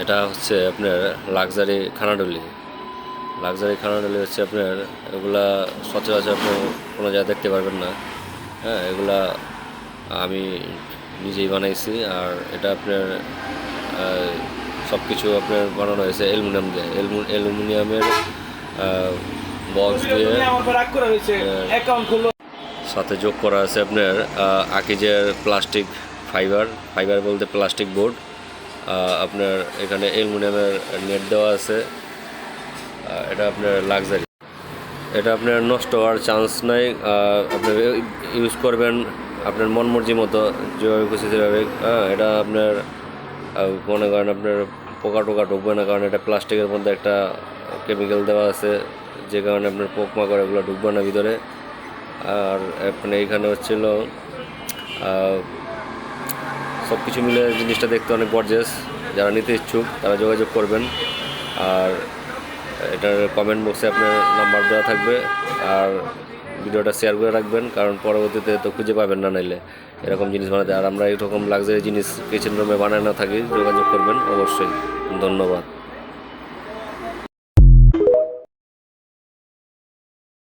এটা হচ্ছে আপনার লাক্সারি খানাডলি। লাক্সারি খানাডলি হচ্ছে আপনার এগুলা সচরাচর আপনি কোনো জায়গায় দেখতে পারবেন না। হ্যাঁ, এগুলা আমি নিজেই বানাইছি। আর এটা আপনার সব কিছু আপনার বানানো হয়েছে অ্যালুমিনিয়াম দিয়ে, অ্যালুমিনিয়ামের বক্স দিয়ে। সাথে যোগ করা আছে আপনার আকিজের প্লাস্টিক ফাইবার বলতে প্লাস্টিক বোর্ড। আপনার এখানে অ্যালুমিনিয়ামের নেট দেওয়া আছে। এটা আপনার লাক্সারি, এটা আপনার নষ্ট হওয়ার চান্স নাই। আপনি ইউজ করবেন আপনার মন মর্জি মতো, যেভাবে খুশি সেভাবে। এটা আপনার মনে করেন আপনার পোকা টোকা ঢুকবে না, কারণ এটা প্লাস্টিকের মধ্যে একটা কেমিক্যাল দেওয়া আছে, যে কারণে আপনার পোকমাকড় এগুলো ঢুকবে না ভিতরে। আর আপনার এইখানে হচ্ছিল সব কিছু মিলে জিনিসটা দেখতে অনেক গর্জিয়াস। যারা নিতে ইচ্ছুক তারা যোগাযোগ করবেন। আর এটার কমেন্ট বক্সে আপনার নাম্বার দেওয়া থাকবে। আর ভিডিওটা শেয়ার করে রাখবেন, কারণ পরবর্তীতে তো খুঁজে পাবেন না নাইলে এরকম জিনিস বানাতে। আর আমরা এরকম লাক্সারি জিনিস কিচেন রুমে বানানো থাকি, যোগাযোগ করবেন অবশ্যই। ধন্যবাদ।